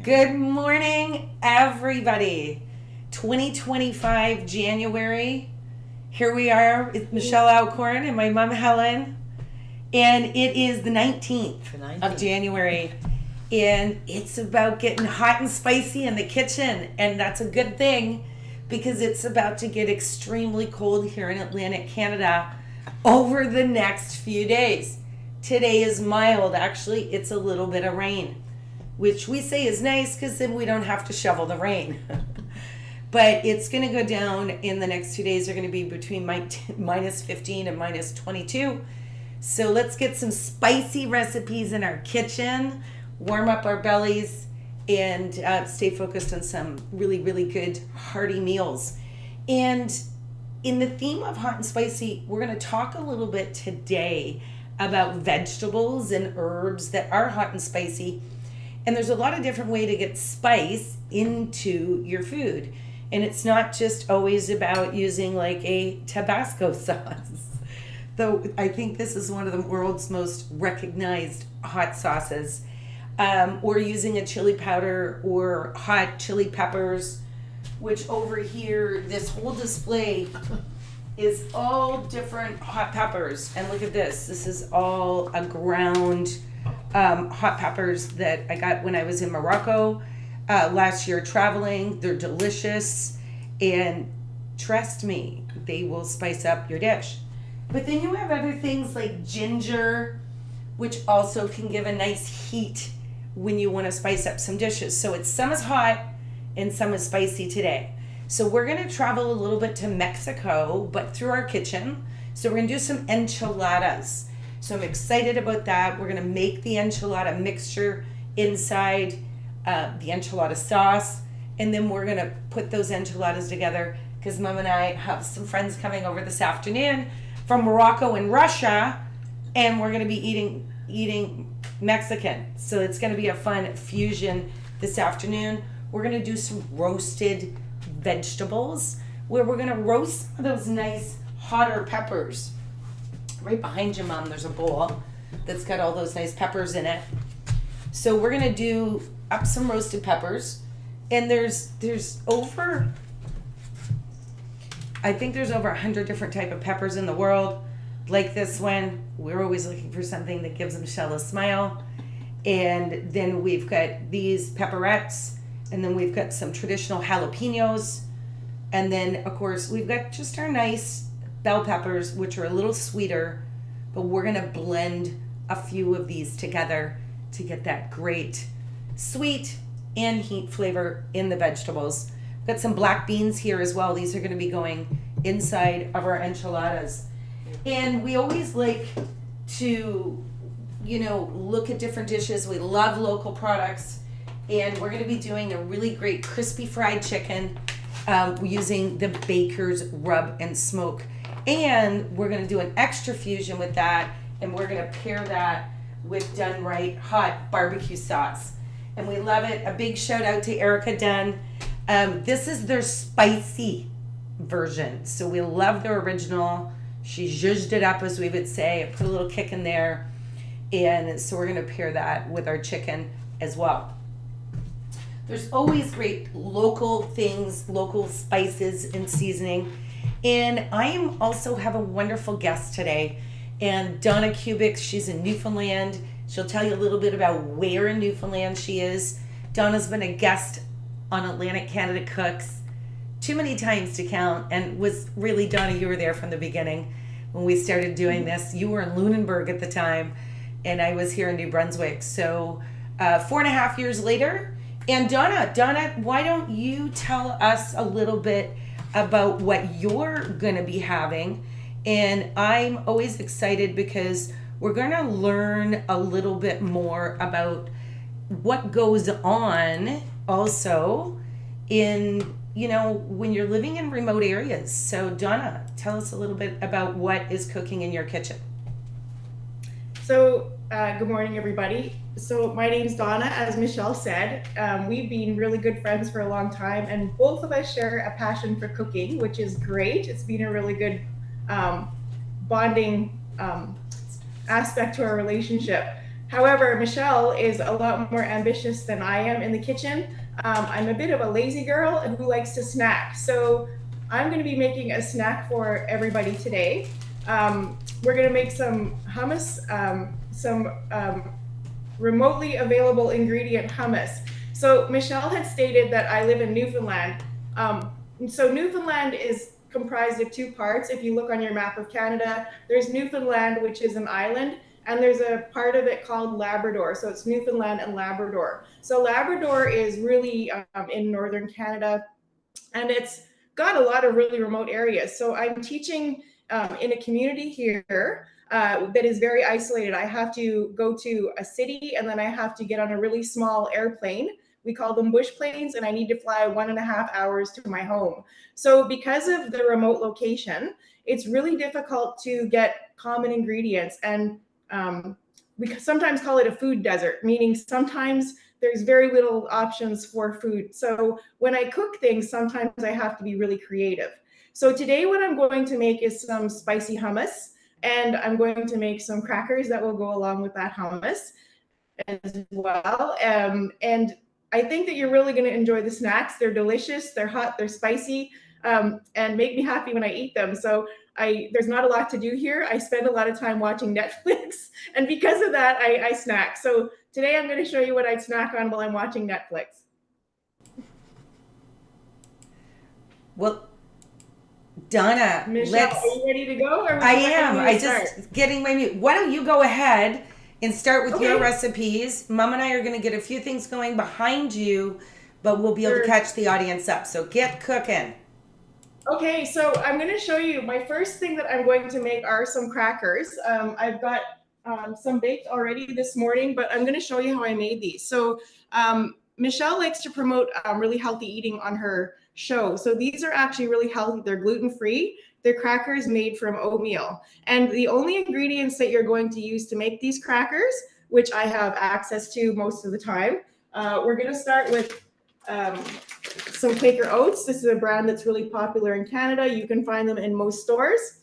Good morning, everybody. 2025 January. Here we are with Michelle Alcorn and my mom Helen. And it is the 19th of January. And it's about getting hot and spicy in the kitchen. And that's a good thing because it's about to get extremely cold here in Atlantic Canada over the next few days. Today is mild. Actually, it's a little bit of rain, which we say is nice because then we don't have to shovel the rain. But it's going to go down in the next 2 days. They're going to be between minus 15 and minus 22. So let's get some spicy recipes in our kitchen, warm up our bellies, and stay focused on some really, really good hearty meals. And in the theme of hot and spicy, we're going to talk a little bit today about vegetables and herbs that are hot and spicy. And there's a lot of different ways to get spice into your food. And it's not just always about using like a Tabasco sauce. Though I think this is one of the world's most recognized hot sauces. Or using a chili powder or hot chili peppers, which over here, this whole display is all different hot peppers. And look at this. This is all a ground hot peppers that I got when I was in Morocco last year traveling. They're delicious, and trust me, they will spice up your dish. But then you have other things like ginger, which also can give a nice heat when you want to spice up some dishes. So it's some is hot and some is spicy today. So we're going to travel a little bit to Mexico, but through our kitchen. So we're going to do some enchiladas. So I'm excited about that. We're going to make the enchilada mixture inside the enchilada sauce. And then we're going to put those enchiladas together because Mom and I have some friends coming over this afternoon from Morocco and Russia. And we're going to be eating Mexican. So it's going to be a fun fusion this afternoon. We're going to do some roasted vegetables where we're going to roast some of those nice hotter peppers. Right behind you, Mom, there's a bowl that's got all those nice peppers in it. So we're going to do up some roasted peppers. And there's over, I think there's over 100 different type of peppers in the world. Like this one, we're always looking for something that gives Michelle a smile. And then we've got these pepperettes. And then we've got some traditional jalapenos. And then, of course, we've got just our nice bell peppers, which are a little sweeter. But we're going to blend a few of these together to get that great sweet and heat flavor in the vegetables. We've got some black beans here as well. These are going to be going inside of our enchiladas. And we always like to, look at different dishes. We love local products. And we're going to be doing a really great crispy fried chicken using the Baker's Rub and Smoke. And we're going to do an extra fusion with that. And we're going to pair that with Done Right hot barbecue sauce. And we love it. A big shout out to Erica Dunn. This is their spicy version. So we love their original. She zhuzhed it up, as we would say. I put a little kick in there. And so we're going to pair that with our chicken as well. There's always great local things, local spices and seasoning. And I also have a wonderful guest today. And Donna Kubik, she's in Newfoundland. She'll tell you a little bit about where in Newfoundland she is. Donna's been a guest on Atlantic Canada Cooks too many times to count, and was really, Donna, you were there from the beginning when we started doing this. You were in Lunenburg at the time, and I was here in New Brunswick. So 4.5 years later. And Donna, why don't you tell us a little bit about what you're going to be having? And I'm always excited because we're going to learn a little bit more about what goes on also in, when you're living in remote areas. So Donna, tell us a little bit about what is cooking in your kitchen. So good morning, everybody. So my name's Donna, as Michelle said. We've been really good friends for a long time, and both of us share a passion for cooking, which is great. It's been a really good bonding aspect to our relationship. However, Michelle is a lot more ambitious than I am in the kitchen. I'm a bit of a lazy girl who likes to snack. So I'm going to be making a snack for everybody today. We're going to make some hummus, some remotely available ingredient hummus. So Michelle had stated that I live in Newfoundland. So Newfoundland is comprised of two parts. If you look on your map of Canada, there's Newfoundland, which is an island, and there's a part of it called Labrador. So it's Newfoundland and Labrador. So Labrador is really in northern Canada, and it's got a lot of really remote areas. So I'm teaching in a community here that is very isolated. I have to go to a city and then I have to get on a really small airplane. We call them bush planes, and I need to fly 1.5 hours to my home. So because of the remote location, it's really difficult to get common ingredients. And we sometimes call it a food desert, meaning sometimes there's very little options for food. So when I cook things, sometimes I have to be really creative. So today what I'm going to make is some spicy hummus, and I'm going to make some crackers that will go along with that hummus as well. And I think that you're really going to enjoy the snacks. They're delicious, they're hot, they're spicy, and make me happy when I eat them. So there's not a lot to do here. I spend a lot of time watching Netflix, and because of that, I snack. So today I'm going to show you what I snack on while I'm watching Netflix. Well, Donna, Michelle, are you ready to go? Or would I you like am. me I to start? just getting my mute. Why don't you go ahead and start with your Okay. recipes? Mom and I are going to get a few things going behind you, but we'll be able to Sure. catch the audience up. So get cooking. Okay, so I'm going to show you, my first thing that I'm going to make are some crackers. I've got some baked already this morning, but I'm going to show you how I made these. So Michelle likes to promote really healthy eating on her show. So these are actually really healthy. They're gluten-free. They're crackers made from oatmeal. And the only ingredients that you're going to use to make these crackers, which I have access to most of the time, we're going to start with some Quaker Oats. This is a brand that's really popular in Canada. You can find them in most stores.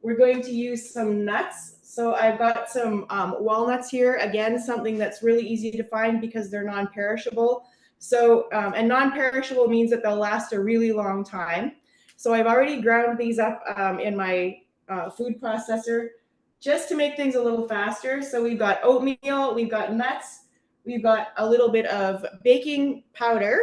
We're going to use some nuts. So I've got some walnuts here. Again, something that's really easy to find because they're non-perishable. So, and non-perishable means that they'll last a really long time. So I've already ground these up in my food processor just to make things a little faster. So we've got oatmeal, we've got nuts, we've got a little bit of baking powder,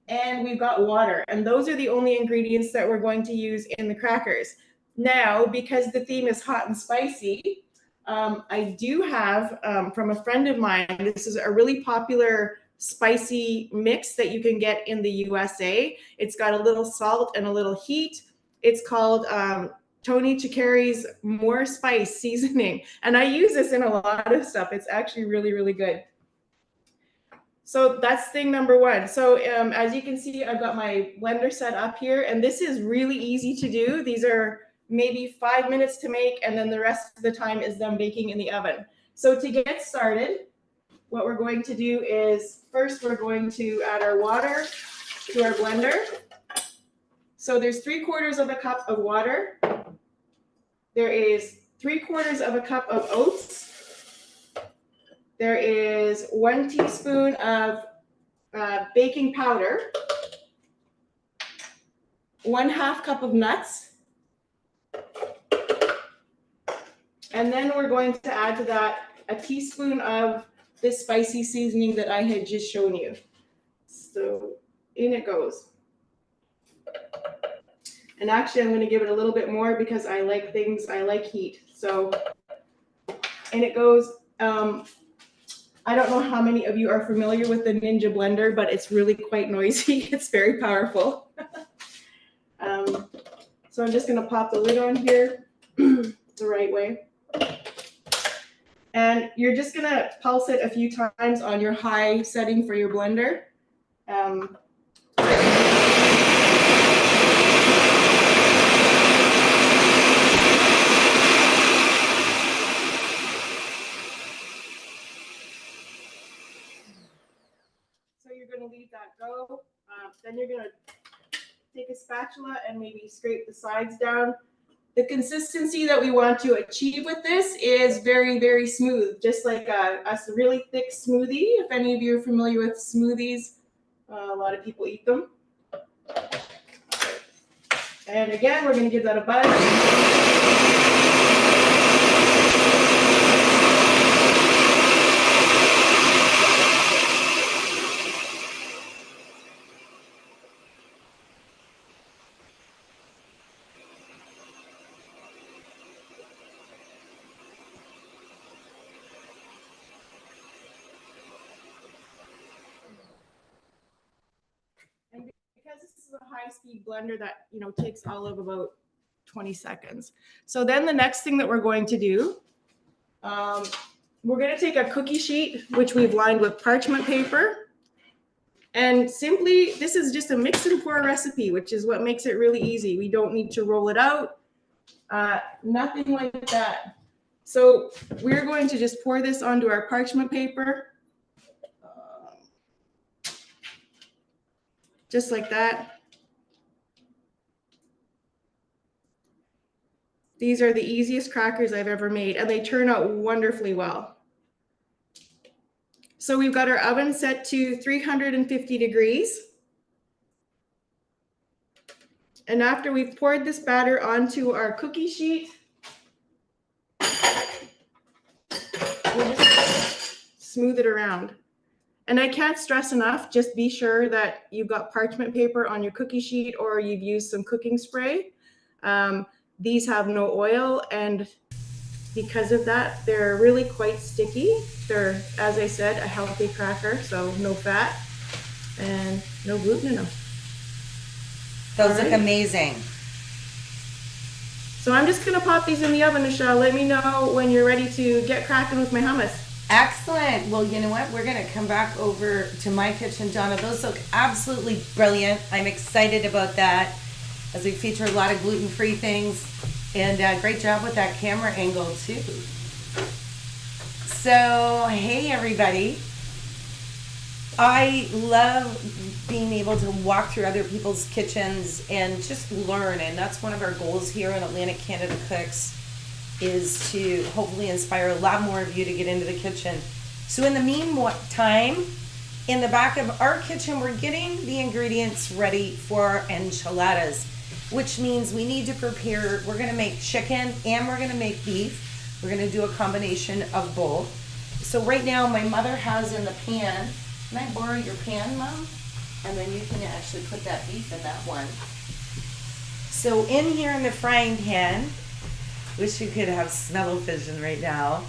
and we've got water. And those are the only ingredients that we're going to use in the crackers. Now, because the theme is hot and spicy, I do have from a friend of mine, this is a really popular spicy mix that you can get in the USA. It's got a little salt and a little heat. It's called Tony Chikari's More Spice Seasoning. And I use this in a lot of stuff. It's actually really, really good. So that's thing number one. So as you can see, I've got my blender set up here, and this is really easy to do. These are maybe 5 minutes to make, and then the rest of the time is them baking in the oven. So to get started, what we're going to do is first we're going to add our water to our blender. So there's 3/4 of a cup of water. There is 3/4 of a cup of oats. There is 1 teaspoon of baking powder, 1/2 cup of nuts, and then we're going to add to that a teaspoon of this spicy seasoning that I had just shown you. So in it goes. And actually I'm going to give it a little bit more because I like heat. So in it goes. I don't know how many of you are familiar with the Ninja blender, but it's really quite noisy. It's very powerful. So I'm just going to pop the lid on here the right way. And you're just going to pulse it a few times on your high setting for your blender. So you're going to leave that go. Then you're going to take a spatula and maybe scrape the sides down The consistency that we want to achieve with this is very, very smooth, just like a really thick smoothie. If any of you are familiar with smoothies, a lot of people eat them. And again, we're going to give that a buzz. And because this is a high-speed blender that, takes all of about 20 seconds. So then the next thing that we're going to do, we're going to take a cookie sheet, which we've lined with parchment paper. And simply, this is just a mix and pour recipe, which is what makes it really easy. We don't need to roll it out, nothing like that. So we're going to just pour this onto our parchment paper. Just like that. These are the easiest crackers I've ever made, and they turn out wonderfully well. So we've got our oven set to 350 degrees. And after we've poured this batter onto our cookie sheet, we'll just smooth it around. And I can't stress enough, just be sure that you've got parchment paper on your cookie sheet or you've used some cooking spray. These have no oil, and because of that, they're really quite sticky. They're, as I said, a healthy cracker, so no fat and no gluten in them. Those look amazing. So I'm just gonna pop these in the oven, Michelle. Let me know when you're ready to get cracking with my hummus. Excellent. Well, you know what? We're going to come back over to my kitchen, Donna. Those look absolutely brilliant. I'm excited about that as we feature a lot of gluten-free things. And great job with that camera angle, too. So, hey, everybody. I love being able to walk through other people's kitchens and just learn. And that's one of our goals here in Atlantic Canada Cooks, is to hopefully inspire a lot more of you to get into the kitchen. So in the meantime, in the back of our kitchen, we're getting the ingredients ready for our enchiladas, which means we need to prepare, we're gonna make chicken and we're gonna make beef. We're gonna do a combination of both. So right now, my mother has in the pan, can I borrow your pan, Mom? And then you can actually put that beef in that one. So in here in the frying pan, wish you could have smell-o-vision right now,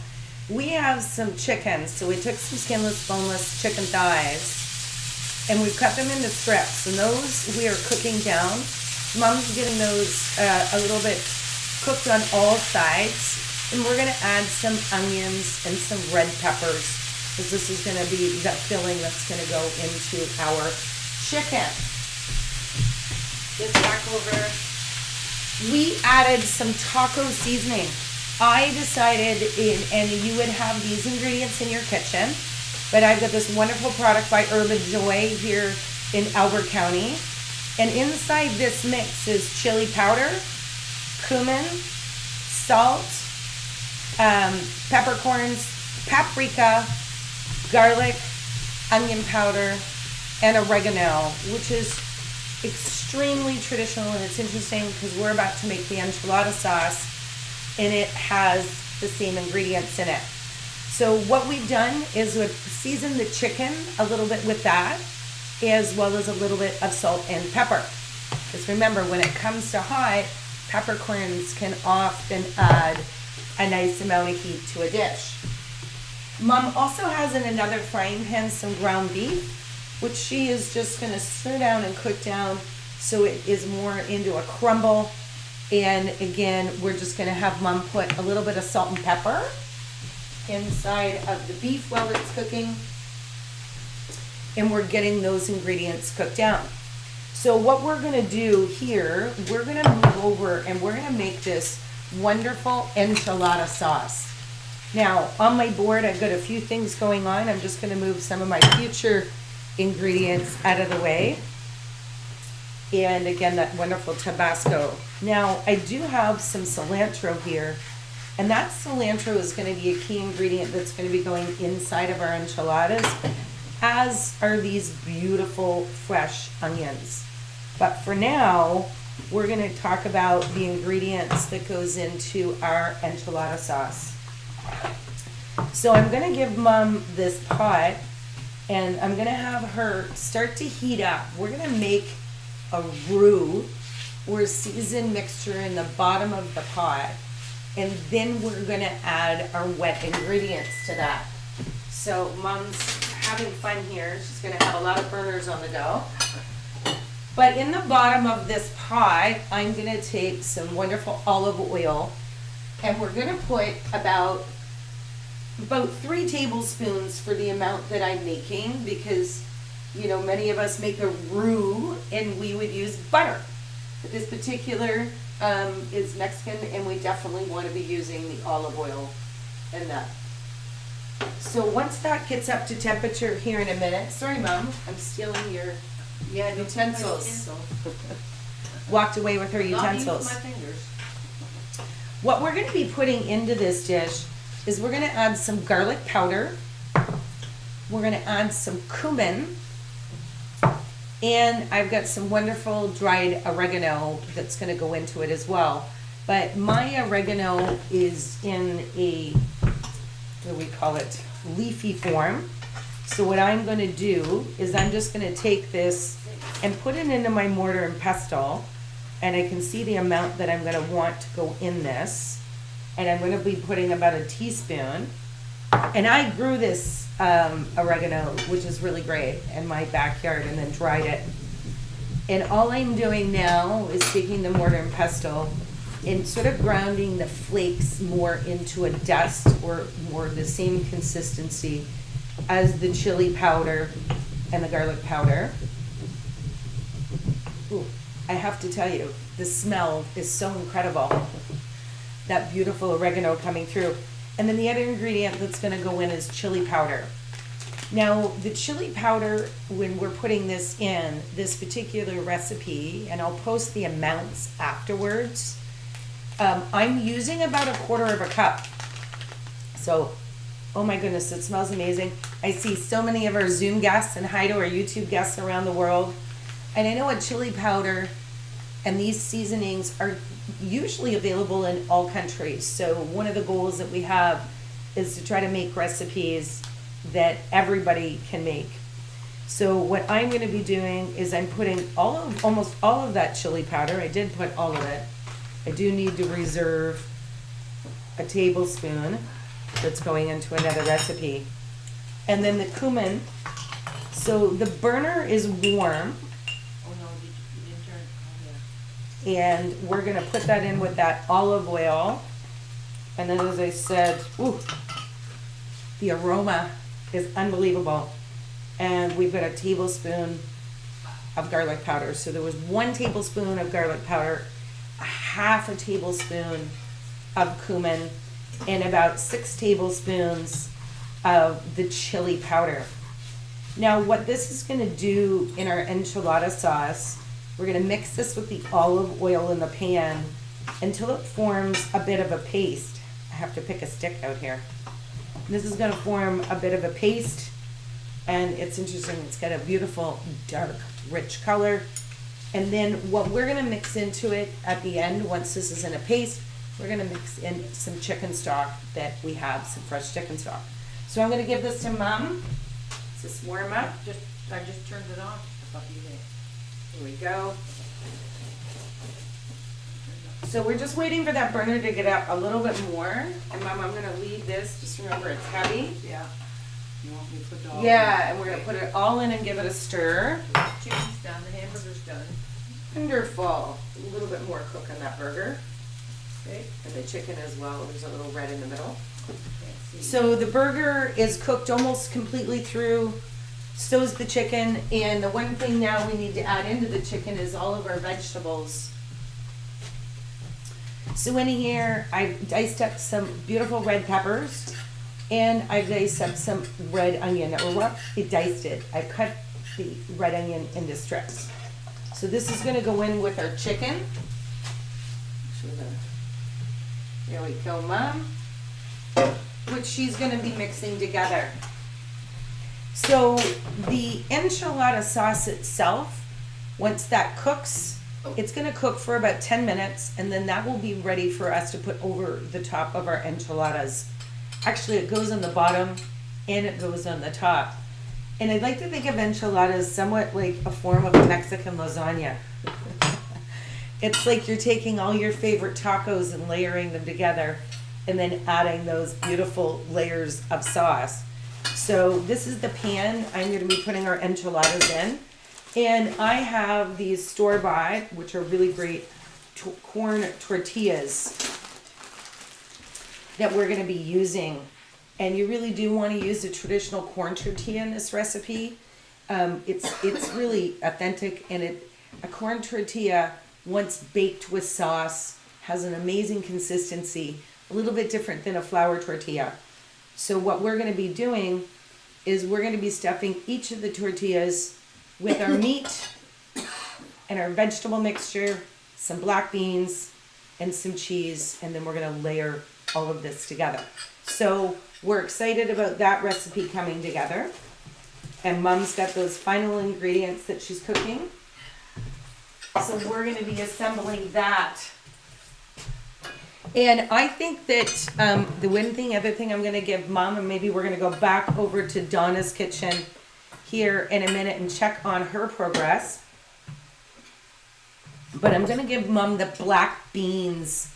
we have some chicken. So we took some skinless, boneless chicken thighs and we've cut them into strips, and those we are cooking down. Mom's getting those a little bit cooked on all sides, and we're gonna add some onions and some red peppers, because this is gonna be that filling that's gonna go into our chicken. Just back over. We added some taco seasoning. I decided, and you would have these ingredients in your kitchen, but I've got this wonderful product by Urban Joy here in Albert County. And inside this mix is chili powder, cumin, salt, peppercorns, paprika, garlic, onion powder, and oregano, which is extremely traditional. And it's interesting because we're about to make the enchilada sauce and it has the same ingredients in it. So what we've done is we've seasoned the chicken a little bit with that, as well as a little bit of salt and pepper. Because remember, when it comes to hot, peppercorns can often add a nice amount of heat to a dish. Mom also has in another frying pan some ground beef, which she is just gonna stir down and cook down so it is more into a crumble. And again, we're just gonna have Mom put a little bit of salt and pepper inside of the beef while it's cooking. And we're getting those ingredients cooked down. So what we're gonna do here, we're gonna move over and we're gonna make this wonderful enchilada sauce. Now, on my board, I've got a few things going on. I'm just gonna move some of my future ingredients out of the way. And again, that wonderful Tabasco. Now, I do have some cilantro here, and that cilantro is going to be a key ingredient that's going to be going inside of our enchiladas, as are these beautiful fresh onions. But for now, we're going to talk about the ingredients that goes into our enchilada sauce. So I'm going to give Mom this pot, and I'm going to have her start to heat up. We're going to make a roux or seasoned mixture in the bottom of the pot, and then we're going to add our wet ingredients to that. So Mom's having fun here. She's going to have a lot of burners on the go. But in the bottom of this pot, I'm going to take some wonderful olive oil, and we're going to put about 3 tablespoons for the amount that I'm making, because you know, many of us make a roux and we would use butter. But this particular is Mexican, and we definitely want to be using the olive oil in that. So once that gets up to temperature here in a minute, sorry Mom, I'm stealing your utensils. Walked away with her utensils. Not using my fingers. What we're going to be putting into this dish is we're going to add some garlic powder. We're going to add some cumin. And I've got some wonderful dried oregano that's going to go into it as well. But my oregano is in a, what do we call it, leafy form. So what I'm going to do is I'm just going to take this and put it into my mortar and pestle. And I can see the amount that I'm going to want to go in this. And I'm going to be putting about a teaspoon. And I grew this oregano, which is really great, in my backyard, and then dried it. And all I'm doing now is taking the mortar and pestle and sort of grounding the flakes more into a dust, or more the same consistency as the chili powder and the garlic powder. Ooh, I have to tell you, the smell is so incredible. That beautiful oregano coming through. And then the other ingredient that's going to go in is chili powder. Now, the chili powder, when we're putting this in, this particular recipe, and I'll post the amounts afterwards, I'm using about 1/4 cup. So, oh my goodness, it smells amazing. I see so many of our Zoom guests and hi to our YouTube guests around the world. And I know a chili powder and these seasonings are usually available in all countries. So one of the goals that we have is to try to make recipes that everybody can make. So what I'm going to be doing is I'm putting almost all of that chili powder. I did put all of it. I do need to reserve a tablespoon that's going into another recipe. And then the cumin. So the burner is warm. And we're going to put that in with that olive oil. And then, as I said, ooh, the aroma is unbelievable. And we've got a tablespoon of garlic powder. So there was 1 tablespoon of garlic powder, 1/2 tablespoon of cumin, and about 6 tablespoons of the chili powder. Now, what this is going to do in our enchilada sauce, we're going to mix this with the olive oil in the pan until it forms a bit of a paste. I have to pick a stick out here. This is going to form a bit of a paste, and it's interesting. It's got a beautiful, dark, rich color. And then what we're going to mix into it at the end, once this is in a paste, we're going to mix in some chicken stock that we have, some fresh chicken stock. So I'm going to give this to Mom. Does this warm up? I just turned it on. I thought you did. Here we go. So we're just waiting for that burner to get up a little bit more. And Mom, I'm going to leave this. Just remember, it's heavy. Yeah. You want me to put it all Yeah, and we're going to put it all in and give it a stir. Chicken's done. The hamburger's done. Wonderful. A little bit more cook on that burger. Okay. And the chicken as well. There's a little red in the middle. So the burger is cooked almost completely through. So is the chicken. And the one thing now we need to add into the chicken is all of our vegetables. So in here, I've diced up some beautiful red peppers, and I've diced up some red onion. Or what? I diced it. I cut the red onion into strips. So this is gonna go in with our chicken. There we go, Mom. Which she's gonna be mixing together. So the enchilada sauce itself, once that cooks, it's gonna cook for about 10 minutes, and then that will be ready for us to put over the top of our enchiladas. Actually, it goes on the bottom and it goes on the top. And I'd like to think of enchiladas somewhat like a form of a Mexican lasagna. It's like you're taking all your favorite tacos and layering them together and then adding those beautiful layers of sauce. So this is the pan I'm going to be putting our enchiladas in. And I have these store-bought, which are really great corn tortillas that we're going to be using. And you really do want to use a traditional corn tortilla in this recipe. It's really authentic, and a corn tortilla, once baked with sauce, has an amazing consistency, a little bit different than a flour tortilla. So what we're going to be doing is we're going to be stuffing each of the tortillas with our meat and our vegetable mixture, some black beans, and some cheese, and then we're going to layer all of this together. So we're excited about that recipe coming together. And Mom's got those final ingredients that she's cooking. So we're going to be assembling that. And I think that the other thing I'm going to give Mom, and maybe we're going to go back over to Donna's kitchen here in a minute and check on her progress. But I'm going to give Mom the black beans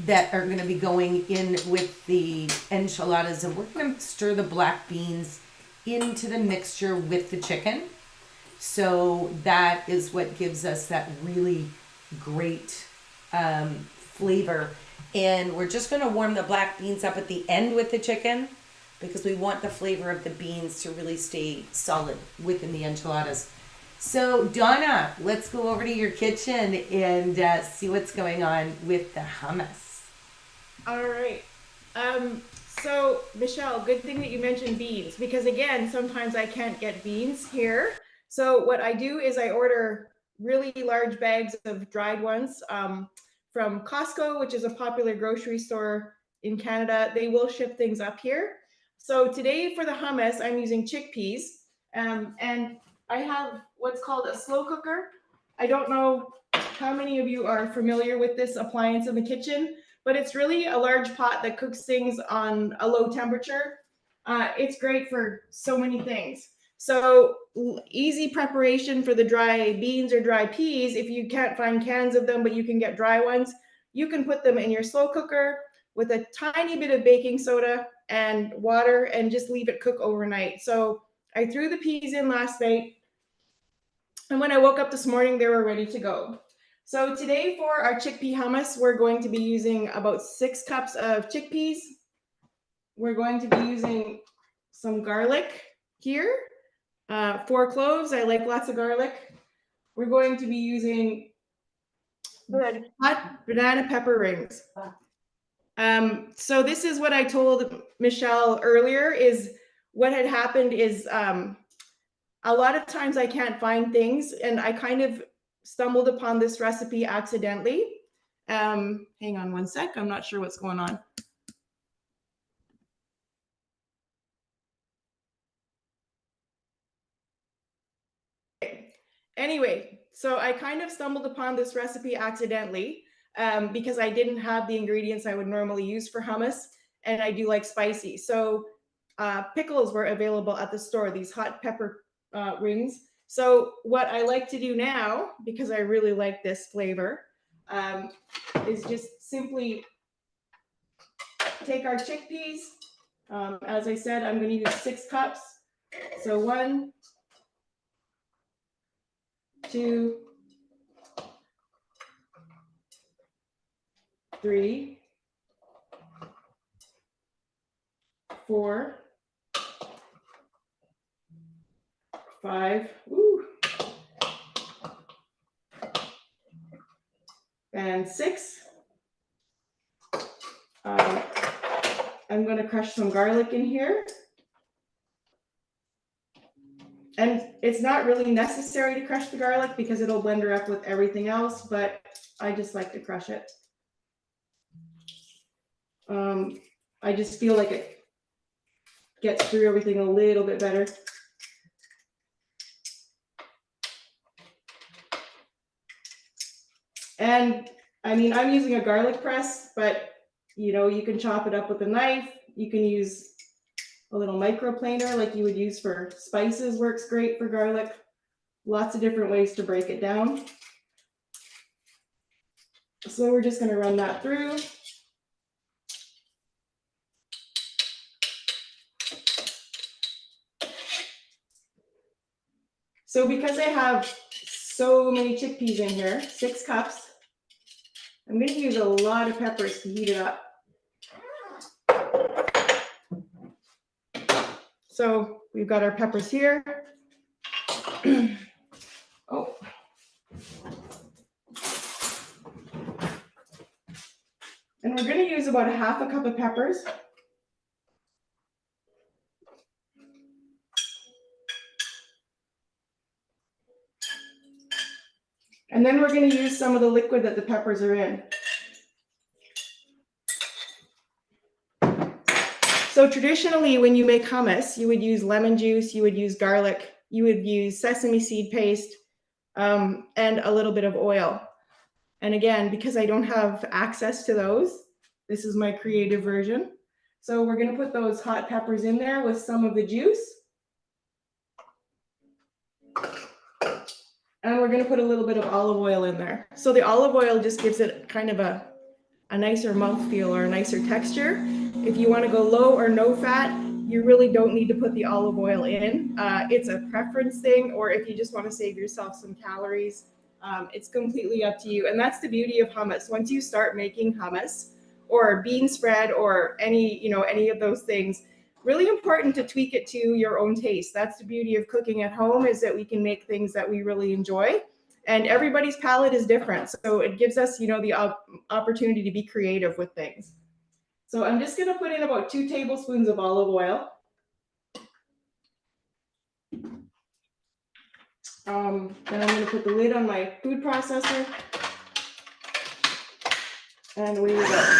that are going to be going in with the enchiladas, and we're going to stir the black beans into the mixture with the chicken. So that is what gives us that really great flavor. And we're just going to warm the black beans up at the end with the chicken because we want the flavor of the beans to really stay solid within the enchiladas. So Donna, let's go over to your kitchen and see what's going on with the hummus. All right. So Michelle, good thing that you mentioned beans, because again, sometimes I can't get beans here. So what I do is I order really large bags of dried ones from Costco, which is a popular grocery store in Canada. They will ship things up here. So today for the hummus, I'm using chickpeas, and I have what's called a slow cooker. I don't know how many of you are familiar with this appliance in the kitchen, but it's really a large pot that cooks things on a low temperature. It's great for so many things. So easy preparation for the dry beans or dry peas. If you can't find cans of them, but you can get dry ones, you can put them in your slow cooker with a tiny bit of baking soda and water and just leave it cook overnight. So I threw the peas in last night, and when I woke up this morning, they were ready to go. So today for our chickpea hummus, we're going to be using about 6 cups of chickpeas. We're going to be using some garlic here, 4 cloves. I like lots of garlic. We're going to be using hot banana pepper rings. So this is what I told Michelle earlier, is what had happened is a lot of times I can't find things, and I kind of stumbled upon this recipe accidentally. Hang on one sec. I'm not sure what's going on. Anyway, so I kind of stumbled upon this recipe accidentally because I didn't have the ingredients I would normally use for hummus, and I do like spicy. So pickles were available at the store, these hot pepper rings. So what I like to do now, because I really like this flavor, is just simply take our chickpeas. As I said, I'm going to use 6 cups. So 1, 2, 3, 4, 5, and 6. I'm going to crush some garlic in here. And it's not really necessary to crush the garlic because it'll blend her up with everything else, but I just like to crush it. I just feel like it gets through everything a little bit better. And I mean, I'm using a garlic press, but you know, you can chop it up with a knife. You can use a little microplaner like you would use for spices, works great for garlic. Lots of different ways to break it down. So we're just going to run that through. So because I have so many chickpeas in here, 6 cups, I'm going to use a lot of peppers to heat it up. So we've got our peppers here. Oh. And we're going to use about 1/2 cup of peppers. And then we're going to use some of the liquid that the peppers are in. So traditionally, when you make hummus, you would use lemon juice, you would use garlic, you would use sesame seed paste, and a little bit of oil. And again, because I don't have access to those, this is my creative version. So we're going to put those hot peppers in there with some of the juice. And we're going to put a little bit of olive oil in there. So the olive oil just gives it kind of a nicer mouthfeel or a nicer texture. If you want to go low or no fat, you really don't need to put the olive oil in. It's a preference thing, or if you just want to save yourself some calories, it's completely up to you. And that's the beauty of hummus. Once you start making hummus or bean spread or any of those things, really important to tweak it to your own taste. That's the beauty of cooking at home, is that we can make things that we really enjoy. And everybody's palate is different. So it gives us, the opportunity to be creative with things. So I'm just going to put in about 2 tablespoons of olive oil. Then I'm going to put the lid on my food processor. And away we go.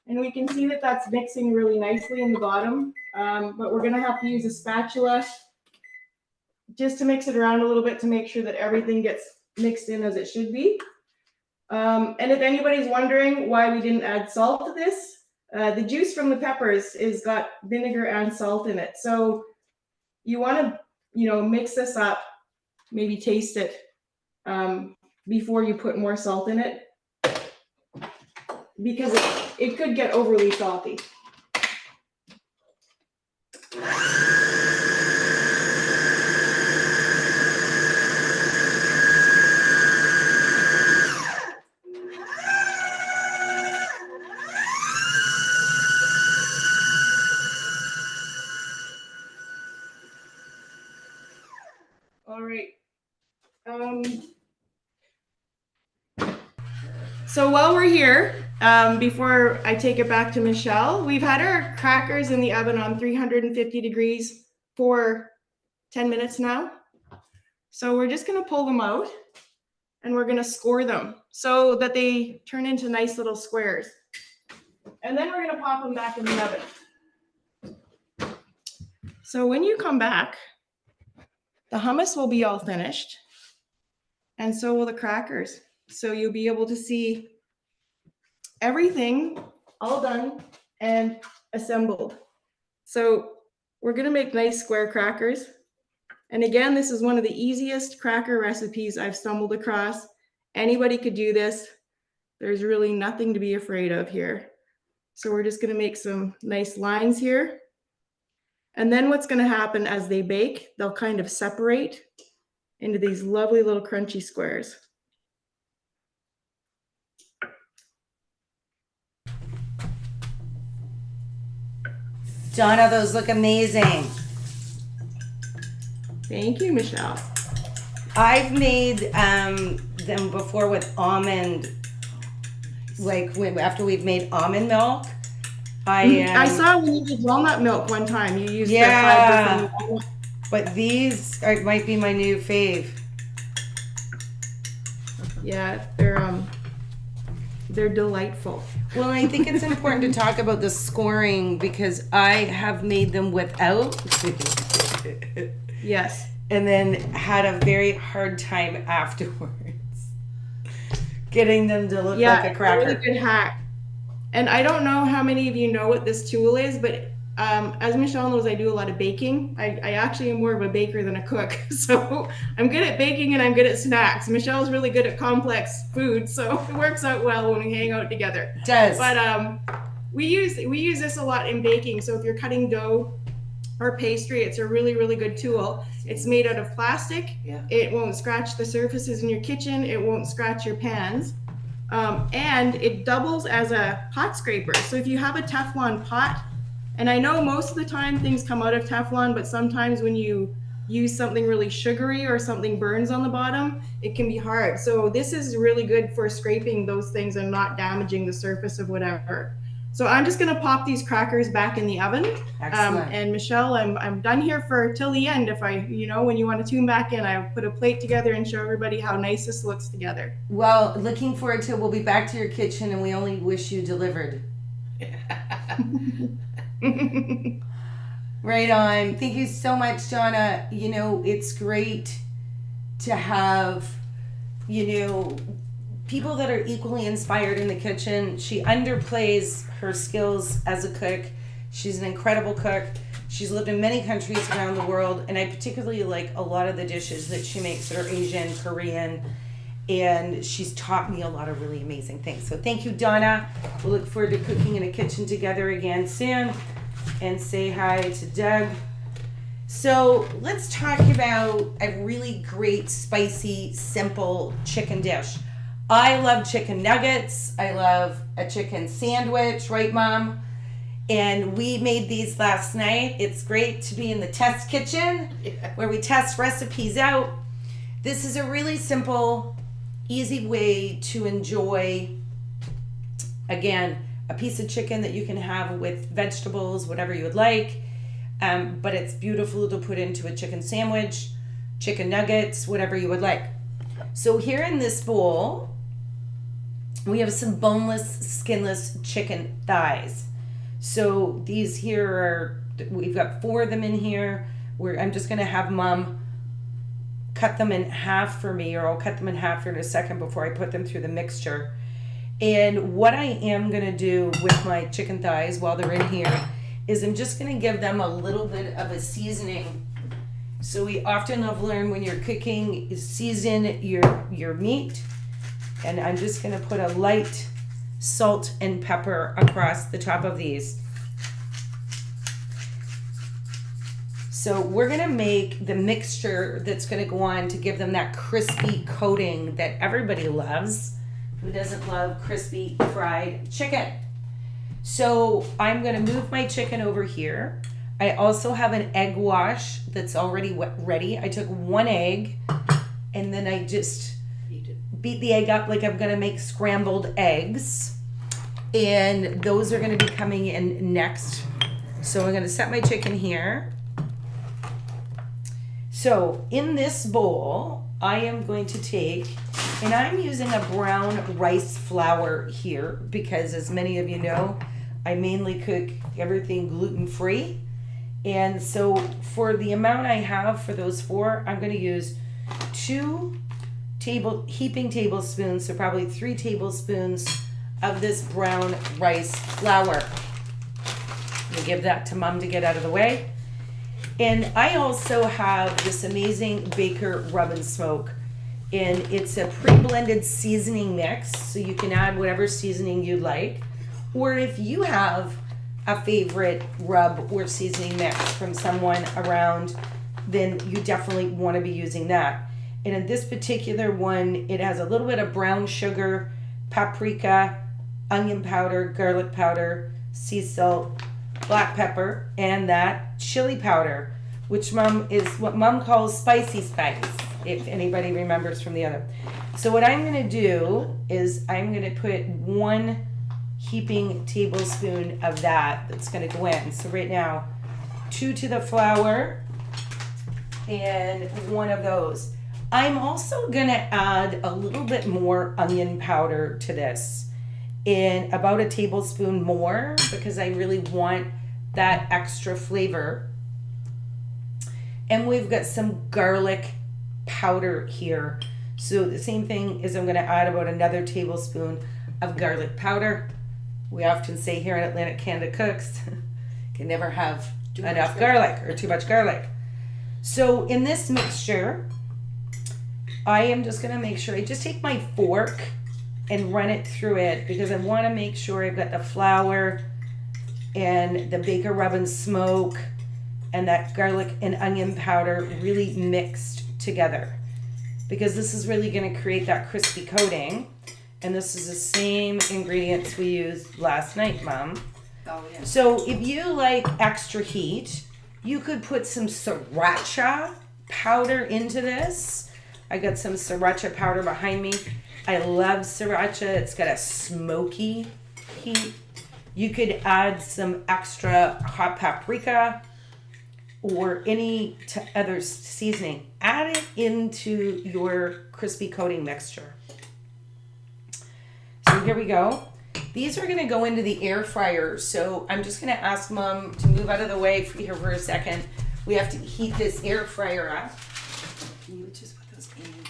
And we can see that that's mixing really nicely in the bottom, but we're going to have to use a spatula just to mix it around a little bit to make sure that everything gets mixed in as it should be. And if anybody's wondering why we didn't add salt to this, the juice from the peppers is got vinegar and salt in it. So you want to, mix this up, maybe taste it before you put more salt in it, because it could get overly salty. All right. So while we're here, before I take it back to Michelle, we've had our crackers in the oven on 350 degrees for 10 minutes now. So we're just going to pull them out and we're going to score them so that they turn into nice little squares. And then we're going to pop them back in the oven. So when you come back, the hummus will be all finished, and so will the crackers. So you'll be able to see everything all done and assembled. So we're going to make nice square crackers. And again, this is one of the easiest cracker recipes I've stumbled across. Anybody could do this. There's really nothing to be afraid of here. So we're just going to make some nice lines here. And then what's going to happen as they bake, they'll kind of separate into these lovely little crunchy squares. Donna, those look amazing. Thank you, Michelle. I've made them before with almond, like after we've made almond milk. I saw when you did walnut milk one time. You used the Yeah. fiber from walnut. But these might be my new fave. Yeah, they're delightful. Well, I think it's important to talk about the scoring because I have made them without. Yes. And then had a very hard time afterwards getting them to look like a cracker. Really good hack. And I don't know how many of you know what this tool is, but as Michelle knows, I do a lot of baking. I actually am more of a baker than a cook. So I'm good at baking and I'm good at snacks. Michelle's really good at complex food, so it works out well when we hang out together. It does. But we use this a lot in baking. So if you're cutting dough or pastry, it's a really, really good tool. It's made out of plastic. Yeah. It won't scratch the surfaces in your kitchen. It won't scratch your pans. And it doubles as a pot scraper. So if you have a Teflon pot, and I know most of the time things come out of Teflon, but sometimes when you use something really sugary or something burns on the bottom, it can be hard. So this is really good for scraping those things and not damaging the surface of whatever. So I'm just gonna pop these crackers back in the oven. Excellent. And Michelle, I'm done here for till the end. If when you want to tune back in, I'll put a plate together and show everybody how nice this looks together. Well, looking forward to it. We'll be back to your kitchen and we only wish you delivered. Right on. Thank you so much, Donna. It's great to have, people that are equally inspired in the kitchen. She underplays her skills as a cook. She's an incredible cook. She's lived in many countries around the world, and I particularly like a lot of the dishes that she makes that are Asian, Korean, and she's taught me a lot of really amazing things. So thank you, Donna. We'll look forward to cooking in a kitchen together again soon. And say hi to Doug. So let's talk about a really great, spicy, simple chicken dish. I love chicken nuggets. I love a chicken sandwich, right, Mom? And we made these last night. It's great to be in the test kitchen where we test recipes out. This is a really simple, easy way to enjoy, again, a piece of chicken that you can have with vegetables, whatever you would like. But it's beautiful to put into a chicken sandwich, chicken nuggets, whatever you would like. So here in this bowl, we have some boneless, skinless chicken thighs. So these here are, we've got 4 of them in here. I'm just gonna have Mom cut them in half for me, or I'll cut them in half here in a second before I put them through the mixture. And what I am going to do with my chicken thighs while they're in here is I'm just going to give them a little bit of a seasoning. So we often have learned when you're cooking is season your meat. And I'm just going to put a light salt and pepper across the top of these. So we're going to make the mixture that's going to go on to give them that crispy coating that everybody loves. Who doesn't love crispy fried chicken? So I'm going to move my chicken over here. I also have an egg wash that's already ready. I took 1 egg and then I just beat the egg up like I'm going to make scrambled eggs. And those are going to be coming in next. So I'm going to set my chicken here. So in this bowl, I am going to take, and I'm using a brown rice flour here because, as many of you know, I mainly cook everything gluten-free. And so for the amount I have for those 4, I'm going to use 2 heaping tablespoons, so probably 3 tablespoons of this brown rice flour. I'm gonna give that to Mom to get out of the way. And I also have this amazing Baker Rub and Smoke. And it's a pre-blended seasoning mix, so you can add whatever seasoning you'd like. Or if you have a favorite rub or seasoning mix from someone around, then you definitely want to be using that. And in this particular one, it has a little bit of brown sugar, paprika, onion powder, garlic powder, sea salt, black pepper, and that chili powder. which Mom is what Mom calls spicy spice, if anybody remembers from the other. So what I'm gonna do is I'm gonna put 1 heaping tablespoon of that's gonna go in. So right now, 2 to the flour and 1 of those. I'm also gonna add a little bit more onion powder to this, in about a tablespoon more, because I really want that extra flavor. And we've got some garlic powder here. So the same thing is I'm gonna add about another tablespoon of garlic powder. We often say here in Atlantic Canada Cooks, can never have enough garlic or too much garlic. So in this mixture, I am just gonna make sure I just take my fork and run it through it, because I wanna make sure I've got the flour and the Baker Rub and Smoke and that garlic and onion powder really mixed together, because this is really gonna create that crispy coating. And this is the same ingredients we used last night, Mom. Oh, yeah. So if you like extra heat, you could put some sriracha powder into this. I got some sriracha powder behind me. I love sriracha. It's got a smoky heat. You could add some extra hot paprika or any other seasoning. Add it into your crispy coating mixture. So here we go. These are gonna go into the air fryer. So I'm just gonna ask Mom to move out of the way here for a second. We have to heat this air fryer up. Can you just put those in?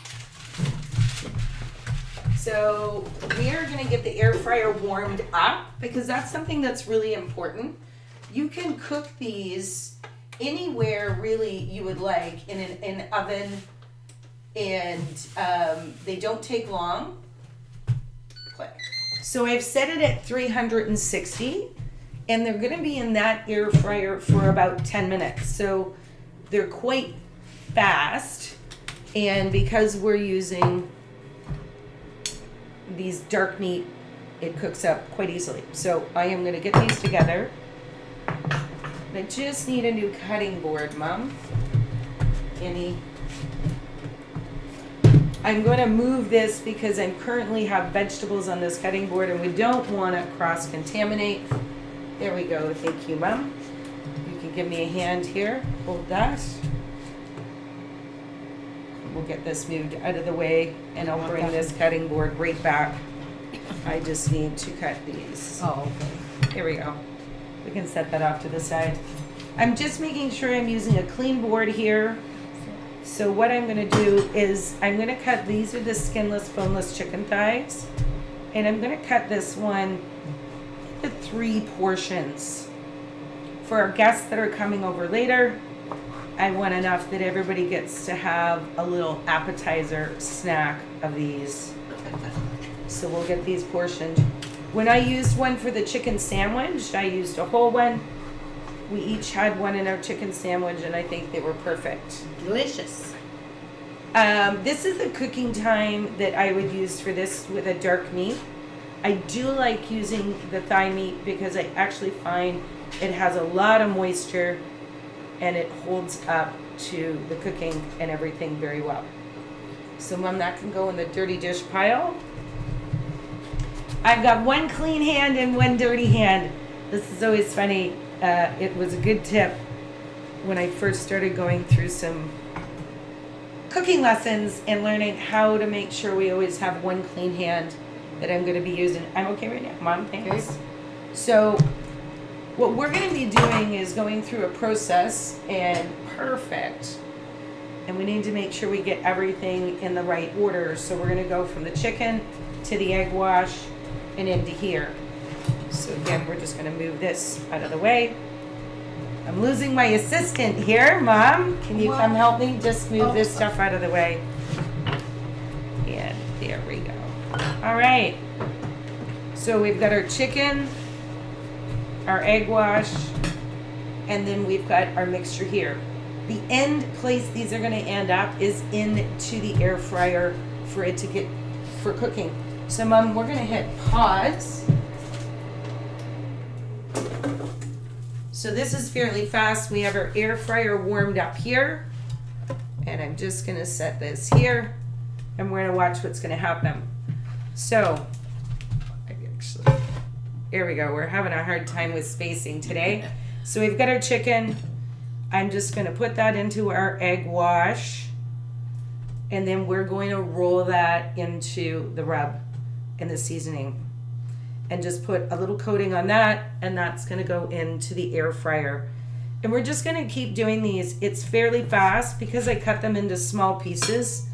So we are gonna get the air fryer warmed up, because that's something that's really important. You can cook these anywhere really you would like, in an oven, and they don't take long. So I've set it at 360, and they're gonna be in that air fryer for about 10 minutes. So they're quite fast, and because we're using these dark meat, it cooks up quite easily. So I am gonna get these together. I just need a new cutting board, Mom. I'm going to move this because I currently have vegetables on this cutting board, and we don't want to cross-contaminate. There we go. Thank you, Mom. You can give me a hand here. Hold that. We'll get this moved out of the way, and I'll bring this cutting board right back. I just need to cut these. Oh, okay. Here we go. We can set that off to the side. I'm just making sure I'm using a clean board here. So what I'm gonna do is I'm gonna cut, these are the skinless, boneless chicken thighs. And I'm gonna cut this one into 3 portions. For our guests that are coming over later, I want enough that everybody gets to have a little appetizer snack of these. So we'll get these portioned. When I used one for the chicken sandwich, I used a whole one. We each had one in our chicken sandwich, and I think they were perfect. Delicious. This is the cooking time that I would use for this with a dark meat. I do like using the thigh meat because I actually find it has a lot of moisture and it holds up to the cooking and everything very well. So Mom, that can go in the dirty dish pile. I've got one clean hand and one dirty hand. This is always funny. It was a good tip when I first started going through some cooking lessons and learning how to make sure we always have one clean hand that I'm going to be using. I'm okay right now, Mom, thanks. Okay. So what we're going to be doing is going through a process, and perfect. And we need to make sure we get everything in the right order. So we're going to go from the chicken to the egg wash and into here. So again, we're just going to move this out of the way. I'm losing my assistant here. Mom, can you come help me? Just move this stuff out of the way. And there we go. All right. So we've got our chicken, our egg wash, and then we've got our mixture here. The end place these are going to end up is into the air fryer for it to get for cooking. So Mom, we're going to hit pause. So this is fairly fast. We have our air fryer warmed up here. And I'm just gonna set this here and we're gonna watch what's gonna happen. So, here we go. We're having a hard time with spacing today. So we've got our chicken. I'm just gonna put that into our egg wash. And then we're going to roll that into the rub and the seasoning. And just put a little coating on that, and that's gonna go into the air fryer. And we're just gonna keep doing these. It's fairly fast because I cut them into small pieces.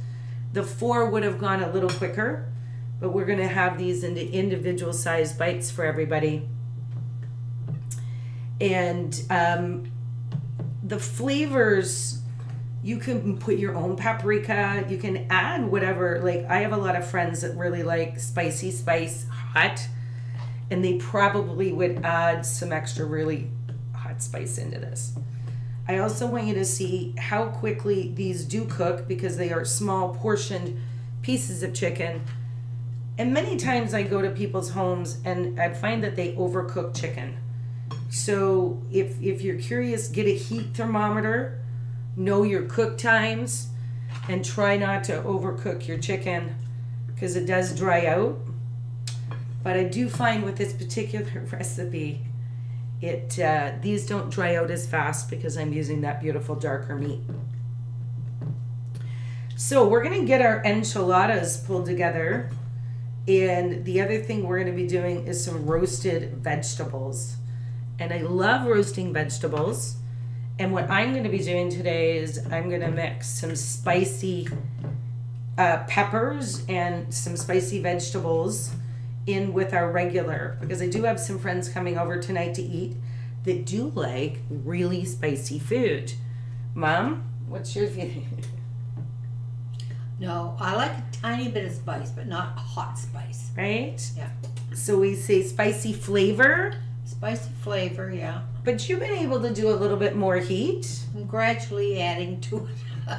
The 4 would have gone a little quicker, but we're gonna have these into individual sized bites for everybody. And the flavors, you can put your own paprika, you can add whatever. Like, I have a lot of friends that really like spicy spice hot, and they probably would add some extra really hot spice into this. I also want you to see how quickly these do cook because they are small portioned pieces of chicken. And many times I go to people's homes and I find that they overcook chicken. So if you're curious, get a heat thermometer, know your cook times, and try not to overcook your chicken because it does dry out. But I do find with this particular recipe, these don't dry out as fast because I'm using that beautiful darker meat. So we're gonna get our enchiladas pulled together. And the other thing we're gonna be doing is some roasted vegetables. And I love roasting vegetables. And what I'm gonna be doing today is I'm gonna mix some spicy peppers and some spicy vegetables in with our regular, because I do have some friends coming over tonight to eat that do like really spicy food. Mom, what's your feeling? No, I like a tiny bit of spice, but not hot spice. Right? Yeah. So we say spicy flavor. Spicy flavor, yeah. But you've been able to do a little bit more heat. I'm gradually adding to it.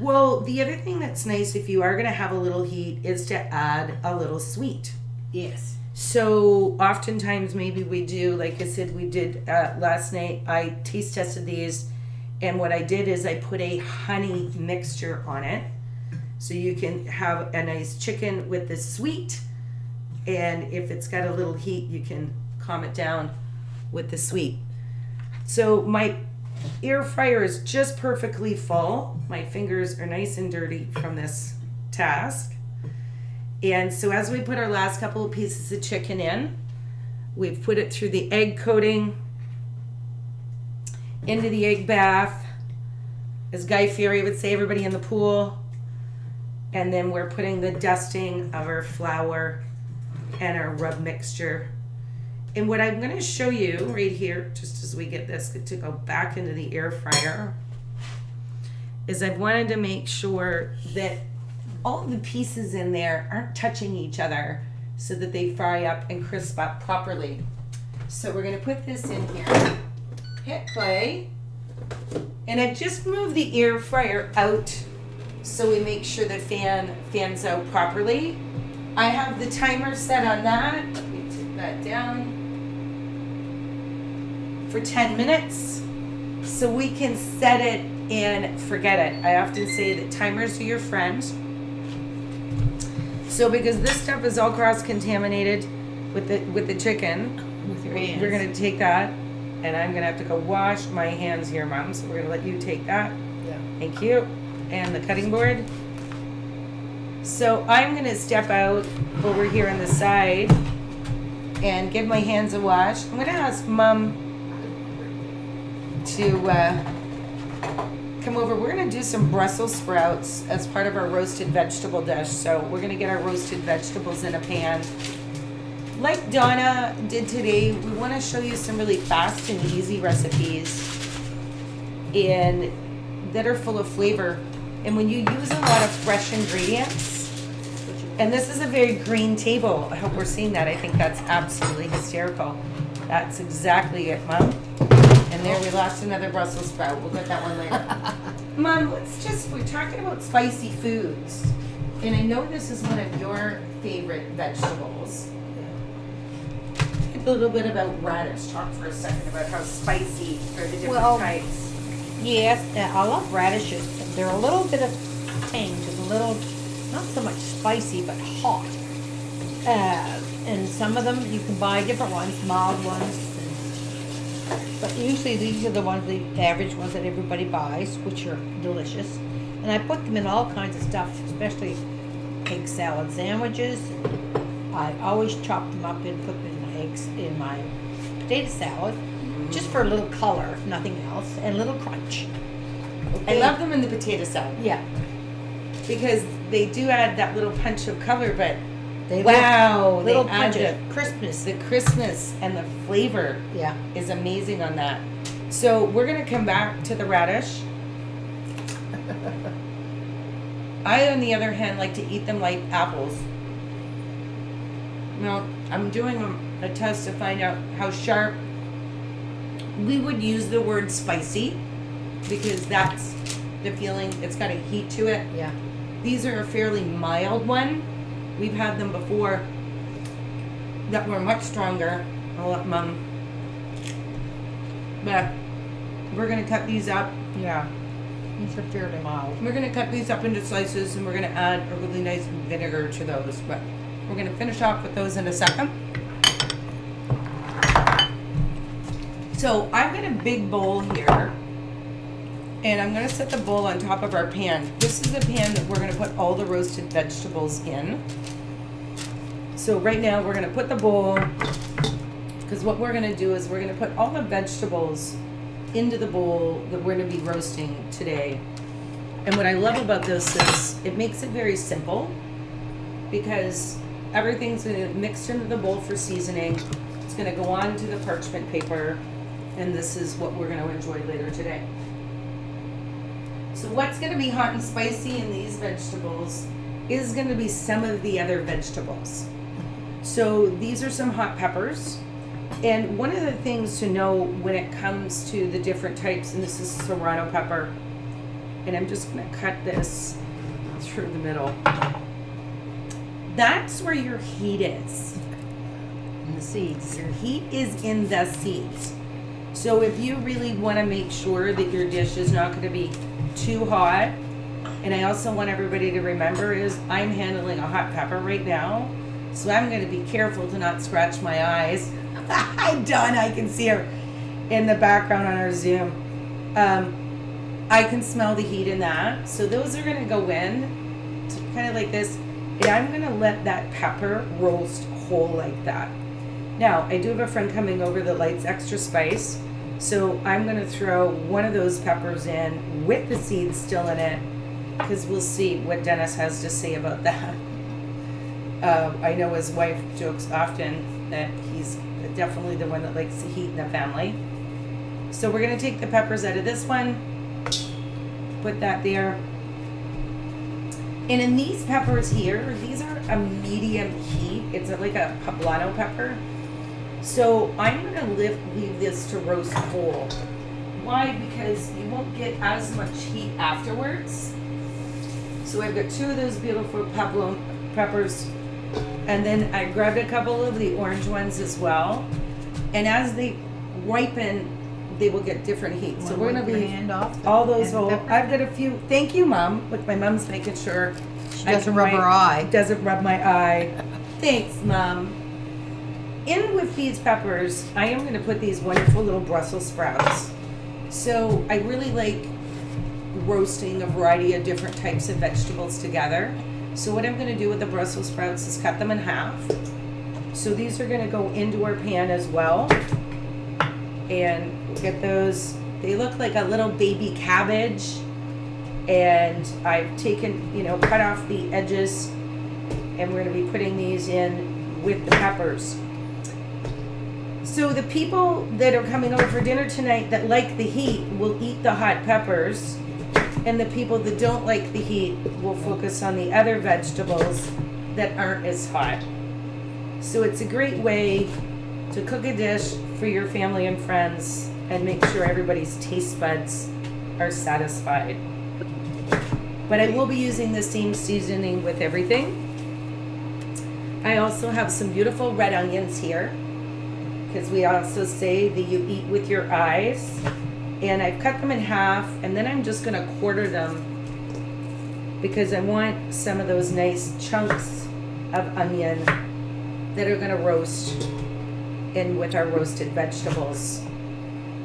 Well, the other thing that's nice if you are going to have a little heat is to add a little sweet. Yes. So oftentimes maybe we do, like I said, we did last night, I taste tested these, and what I did is I put a honey mixture on it. So you can have a nice chicken with the sweet, and if it's got a little heat, you can calm it down with the sweet. So my air fryer is just perfectly full. My fingers are nice and dirty from this task. And so as we put our last couple of pieces of chicken in, we've put it through the egg coating, into the egg bath, as Guy Fieri would say, everybody in the pool. And then we're putting the dusting of our flour and our rub mixture. And what I'm gonna show you right here, just as we get this to go back into the air fryer, is I've wanted to make sure that all the pieces in there aren't touching each other so that they fry up and crisp up properly. So we're gonna put this in here, hit play, and I've just moved the air fryer out so we make sure the fan fans out properly. I have the timer set on that. Let me take that down. For 10 minutes. So we can set it and forget it. I often say that timers are your friend. So because this stuff is all cross-contaminated with the chicken, With your hands. we're gonna take that, and I'm gonna have to go wash my hands here, Mom. So we're gonna let you take that. Yeah. Thank you. And the cutting board. So I'm gonna step out over here on the side and give my hands a wash. I'm gonna ask Mom to come over. We're gonna do some Brussels sprouts as part of our roasted vegetable dish. So we're gonna get our roasted vegetables in a pan. Like Donna did today, we wanna show you some really fast and easy recipes and that are full of flavor. And when you use a lot of fresh ingredients, and this is a very green table. I hope we're seeing that. I think that's absolutely hysterical. That's exactly it, Mom. And there we lost another Brussels sprout. We'll get that one later. Mom, we're talking about spicy foods. And I know this is one of your favorite vegetables. little bit about radish. Talk for a second about how spicy are the different Well, types. Yes, I love radishes. They're a little bit of tang, just a little, not so much spicy, but hot. And some of them you can buy different ones, mild ones. But usually these are the ones, the average ones that everybody buys, which are delicious. And I put them in all kinds of stuff, especially egg salad sandwiches. I always chop them up and put them in my eggs in my potato salad, just for a little color, if nothing else, and a little crunch. I love them in the potato salad Yeah. because they do add that little punch of color, but They wow, little they add punch of the crispness. crispness and the flavor Yeah. is amazing on that. So we're gonna come back to the radish. I, on the other hand, like to eat them like apples. Now, I'm doing a test to find out how sharp. We would use the word spicy because that's the feeling. It's got a heat to it. Yeah. These are a fairly mild one. We've had them before that were much stronger. I'll let Mom. But we're gonna cut these up. Yeah. These are fairly mild. We're gonna cut these up into slices and we're gonna add a really nice vinegar to those. But we're gonna finish off with those in a second. So I've got a big bowl here. And I'm gonna set the bowl on top of our pan. This is the pan that we're gonna put all the roasted vegetables in. So right now we're gonna put the bowl, because what we're gonna do is we're gonna put all the vegetables into the bowl that we're gonna be roasting today. And what I love about this is it makes it very simple because everything's gonna mixed into the bowl for seasoning. It's gonna go on to the parchment paper, and this is what we're gonna enjoy later today. So what's going to be hot and spicy in these vegetables is going to be some of the other vegetables. So these are some hot peppers. And one of the things to know when it comes to the different types, and this is serrano pepper, and I'm just going to cut this through the middle. That's where your heat is. And the seeds. Your heat is in the seeds. So if you really want to make sure that your dish is not going to be too hot, and I also want everybody to remember is I'm handling a hot pepper right now, so I'm going to be careful to not scratch my eyes. I'm done. I can see her in the background on our Zoom. I can smell the heat in that, so those are going to go in kind of like this, and I'm going to let that pepper roast whole like that. Now, I do have a friend coming over that likes extra spice, so I'm going to throw one of those peppers in with the seeds still in it, because we'll see what Dennis has to say about that. I know his wife jokes often that he's definitely the one that likes the heat in the family. So we're going to take the peppers out of this one, put that there. And in these peppers here, these are a medium heat. It's like a poblano pepper. So I'm going to leave this to roast whole. Why? Because you won't get as much heat afterwards. So I've got two of those beautiful poblano peppers. And then I grabbed a couple of the orange ones as well. And as they ripen, they will get different heat. So we're going to leave all those whole. I've got a few. Thank you, Mom. Look, my mom's making sure She doesn't rub her eye. Doesn't rub my eye. Thanks, Mom. In with these peppers, I am going to put these wonderful little Brussels sprouts. So I really like roasting a variety of different types of vegetables together. So what I'm going to do with the Brussels sprouts is cut them in half. So these are going to go into our pan as well. And get those, they look like a little baby cabbage. And I've taken, cut off the edges. And we're going to be putting these in with the peppers. So the people that are coming over for dinner tonight that like the heat will eat the hot peppers, and the people that don't like the heat will focus on the other vegetables that aren't as hot. So it's a great way to cook a dish for your family and friends and make sure everybody's taste buds are satisfied. But I will be using the same seasoning with everything. I also have some beautiful red onions here. because we also say that you eat with your eyes. And I've cut them in half, and then I'm just gonna quarter them because I want some of those nice chunks of onion that are gonna roast in with our roasted vegetables.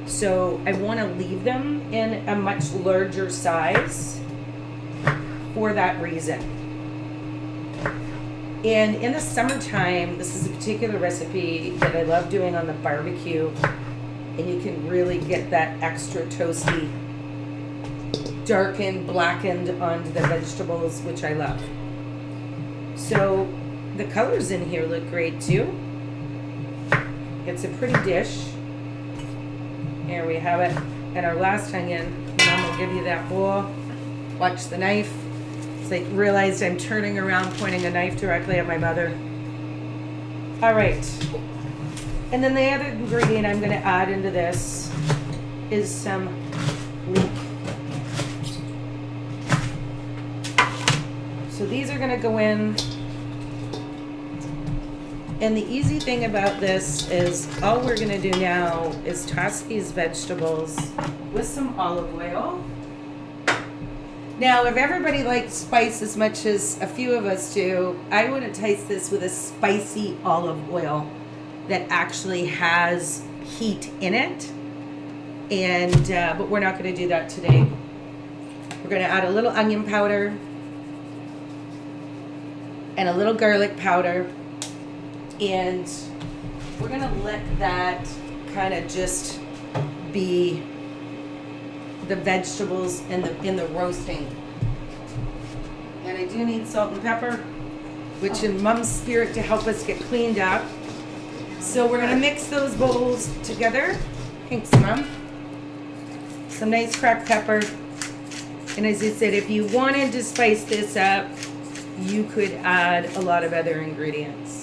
So I wanna leave them in a much larger size for that reason. And in the summertime, this is a particular recipe that I love doing on the barbecue, and you can really get that extra toasty, darkened, blackened onto the vegetables, which I love. So the colors in here look great too. It's a pretty dish. Here we have it. And our last onion, Mom will give you that bowl. Watch the knife. It's like realized I'm turning around, pointing a knife directly at my mother. All right. And then the other ingredient I'm going to add into this is some leek. So these are going to go in. And the easy thing about this is all we're going to do now is toss these vegetables with some olive oil. Now, if everybody likes spice as much as a few of us do, I would entice this with a spicy olive oil that actually has heat in it. And but we're not going to do that today. We're going to add a little onion powder and a little garlic powder. And we're gonna let that kind of just be the vegetables in the roasting. And I do need salt and pepper, which in Mom's spirit to help us get cleaned up. So we're gonna mix those bowls together. Thanks, Mom. Some nice cracked pepper. And as I said, if you wanted to spice this up, you could add a lot of other ingredients.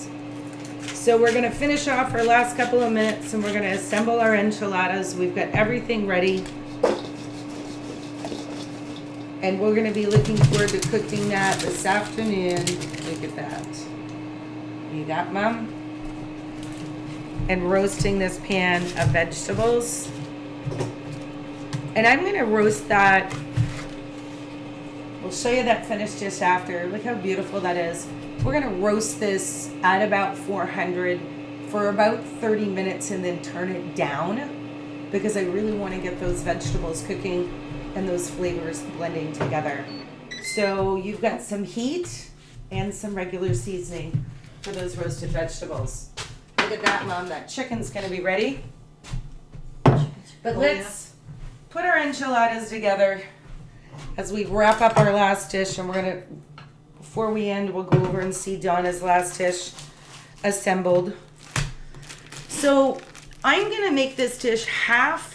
So we're gonna finish off our last couple of minutes and we're gonna assemble our enchiladas. We've got everything ready. And we're gonna be looking forward to cooking that this afternoon. Look at that. See that, Mom? And roasting this pan of vegetables. And I'm gonna roast that. We'll show you that finished dish after. Look how beautiful that is. We're gonna roast this at about 400 for about 30 minutes and then turn it down because I really wanna get those vegetables cooking and those flavors blending together. So you've got some heat and some regular seasoning for those roasted vegetables. Look at that, Mom, that chicken's gonna be ready. But let's put our enchiladas together as we wrap up our last dish, and we're gonna, before we end, we'll go over and see Donna's last dish assembled. So I'm gonna make this dish half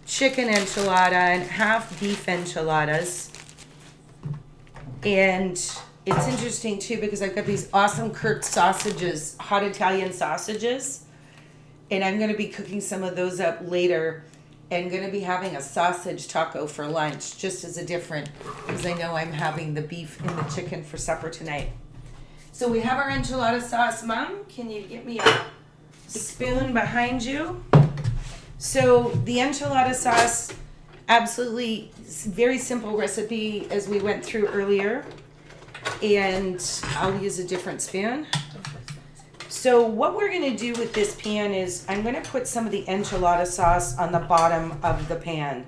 chicken enchilada and half beef enchiladas. And it's interesting too because I've got these awesome Kirk sausages, hot Italian sausages, and I'm gonna be cooking some of those up later. And going to be having a sausage taco for lunch, just as a different, because I know I'm having the beef and the chicken for supper tonight. So we have our enchilada sauce. Mom, can you get me a spoon behind you? So the enchilada sauce, absolutely very simple recipe as we went through earlier. And I'll use a different spoon. So what we're going to do with this pan is I'm going to put some of the enchilada sauce on the bottom of the pan.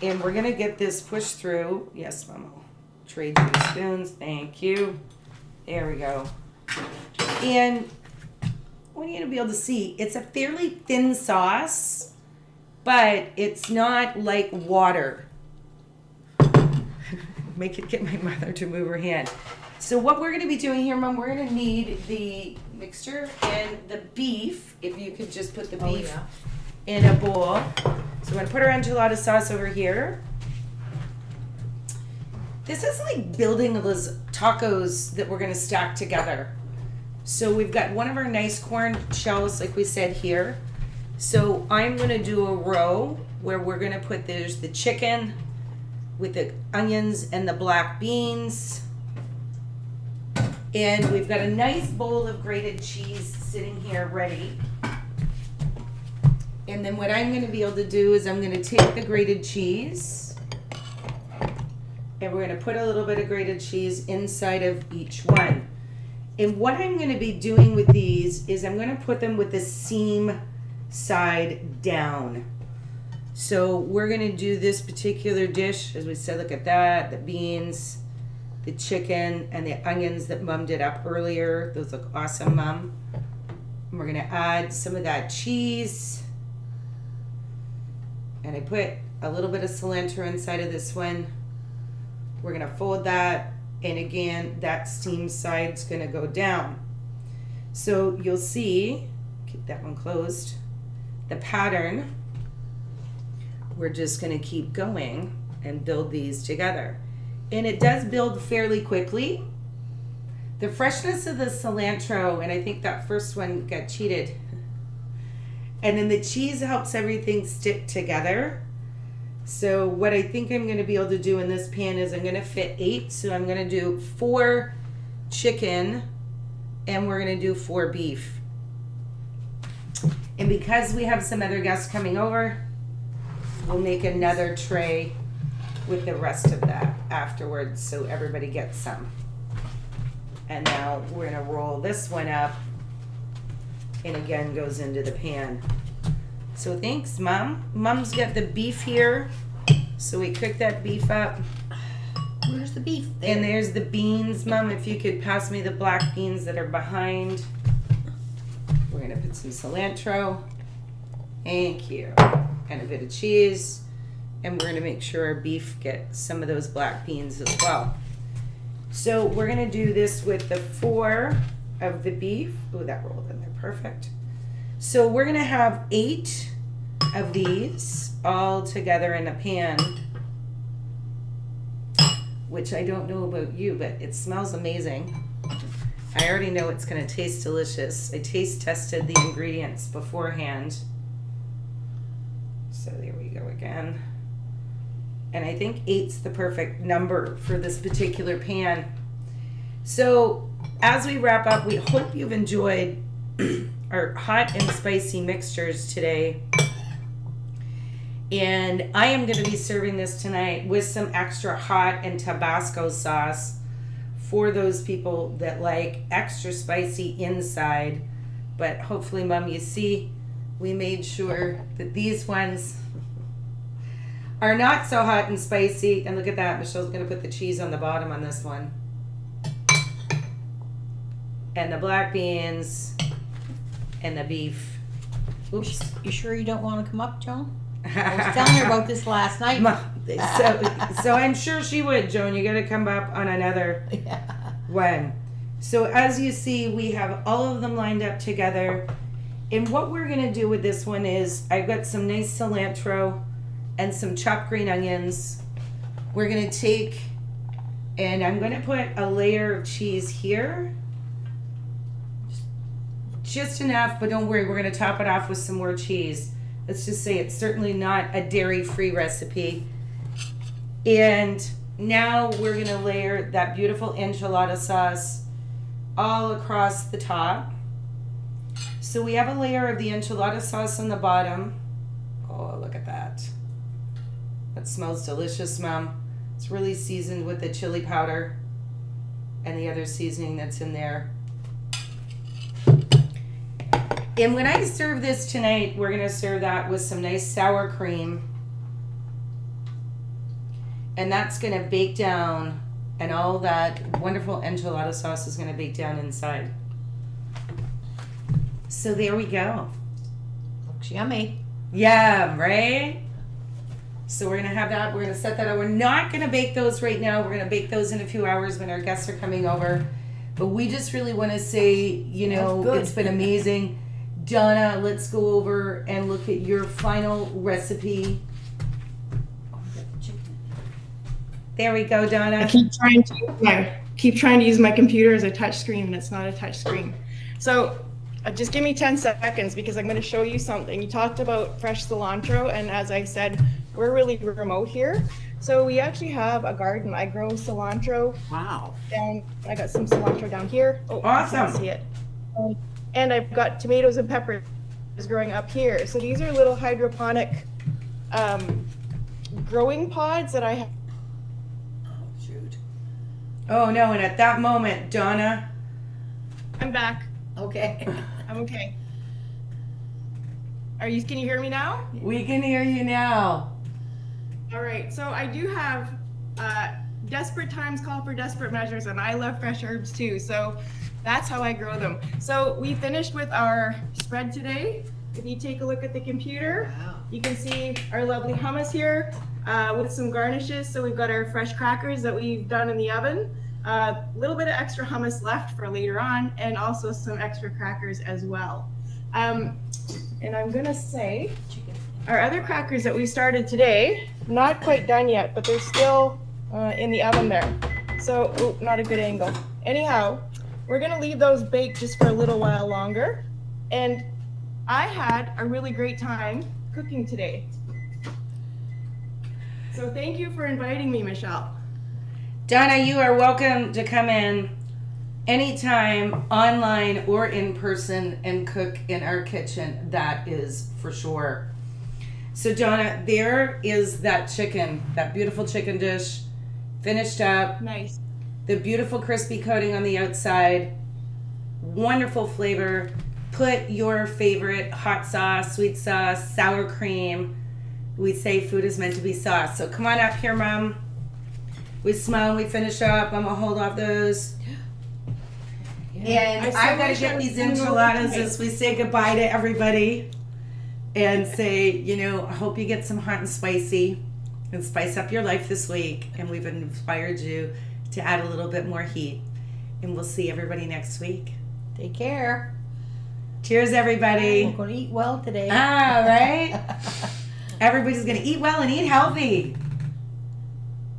And we're going to get this pushed through. Yes, Mama. Trade you spoons. Thank you. There we go. And what you're going to be able to see, it's a fairly thin sauce, but it's not like water. Make it get my mother to move her hand. So what we're going to be doing here, Mom, we're going to need the mixture and the beef. If you could just put the beef in a bowl. So we're going to put our enchilada sauce over here. This is like building those tacos that we're going to stack together. So we've got one of our nice corn shells, like we said here. So I'm going to do a row where we're going to put, there's the chicken with the onions and the black beans. And we've got a nice bowl of grated cheese sitting here ready. And then what I'm gonna be able to do is I'm gonna take the grated cheese and we're gonna put a little bit of grated cheese inside of each one. And what I'm gonna be doing with these is I'm gonna put them with the seam side down. So we're gonna do this particular dish, as we said, look at that, the beans, the chicken, and the onions that Mom did up earlier. Those look awesome, Mom. And we're gonna add some of that cheese. And I put a little bit of cilantro inside of this one. We're gonna fold that, and again, that steam side's gonna go down. So you'll see, keep that one closed, the pattern. We're just gonna keep going and build these together. And it does build fairly quickly. The freshness of the cilantro, and I think that first one got cheated. And then the cheese helps everything stick together. So what I think I'm gonna be able to do in this pan is I'm gonna fit 8. So I'm gonna do 4 chicken and we're gonna do 4 beef. And because we have some other guests coming over, we'll make another tray with the rest of that afterwards so everybody gets some. And now we're gonna roll this one up and again goes into the pan. So thanks, Mom. Mom's got the beef here. So we cook that beef up. Where's the beef? There. And there's the beans, Mom. If you could pass me the black beans that are behind. We're gonna put some cilantro. Thank you. And a bit of cheese. And we're gonna make sure our beef gets some of those black beans as well. So we're gonna do this with the 4 of the beef. Oh, that rolled in there, perfect. So we're gonna have 8 of these all together in a pan, which I don't know about you, but it smells amazing. I already know it's gonna taste delicious. I taste tested the ingredients beforehand. So there we go again. And I think 8's the perfect number for this particular pan. So as we wrap up, we hope you've enjoyed our hot and spicy mixtures today. And I am going to be serving this tonight with some extra hot and Tabasco sauce for those people that like extra spicy inside. But hopefully, Mom, you see, we made sure that these ones are not so hot and spicy. And look at that, Michelle's going to put the cheese on the bottom on this one. And the black beans and the beef. Oops. You sure you don't want to come up, Joan? I was telling her about this last night. So I'm sure she would, Joan. You got to come up on another one. So as you see, we have all of them lined up together. And what we're going to do with this one is I've got some nice cilantro and some chopped green onions. We're going to take, and I'm going to put a layer of cheese here. Just enough, but don't worry, we're going to top it off with some more cheese. Let's just say it's certainly not a dairy-free recipe. And now we're going to layer that beautiful enchilada sauce all across the top. So we have a layer of the enchilada sauce on the bottom. Oh, look at that. That smells delicious, Mom. It's really seasoned with the chili powder and the other seasoning that's in there. And when I serve this tonight, we're going to serve that with some nice sour cream. And that's going to bake down, and all that wonderful enchilada sauce is going to bake down inside. So there we go. Looks yummy. Yeah, right? So we're going to have that. We're going to set that up. We're not going to bake those right now. We're going to bake those in a few hours when our guests are coming over. But we just really want to say, you know, it's been amazing. Donna, let's go over and look at your final recipe. There we go, Donna. I keep trying to use my computer as a touch screen, and it's not a touch screen. So just give me 10 seconds because I'm going to show you something. You talked about fresh cilantro, and as I said, we're really remote here. So we actually have a garden. I grow cilantro Wow. down. I got some cilantro down here. Oh, Awesome. I can't see it. And I've got tomatoes and peppers growing up here. So these are little hydroponic growing pods that I have. Oh, shoot. Oh, no. And at that moment, Donna. I'm back. Okay. I'm okay. Can you hear me now? We can hear you now. All right. So I do have desperate times call for desperate measures, and I love fresh herbs too. So that's how I grow them. So we finished with our spread today. If you take a look at the computer, Wow. you can see our lovely hummus here with some garnishes. So we've got our fresh crackers that we've done in the oven, a little bit of extra hummus left for later on, and also some extra crackers as well. And I'm gonna say our other crackers that we started today, not quite done yet, but they're still in the oven there. So, oh, not a good angle. Anyhow, we're gonna leave those baked just for a little while longer. And I had a really great time cooking today. So thank you for inviting me, Michelle. Donna, you are welcome to come in anytime, online or in person, and cook in our kitchen. That is for sure. So Donna, there is that chicken, that beautiful chicken dish, finished up. Nice. The beautiful crispy coating on the outside, wonderful flavor. Put your favorite hot sauce, sweet sauce, sour cream. We say food is meant to be sauce. So come on up here, Mom. We smell and we finish up. I'm gonna hold off those. And I've got to get these enchiladas as we say goodbye to everybody and say, I hope you get some hot and spicy and spice up your life this week. And we've inspired you to add a little bit more heat. And we'll see everybody next week. Take care. Cheers, everybody. We're going to eat well today. All right. Everybody's going to eat well and eat healthy.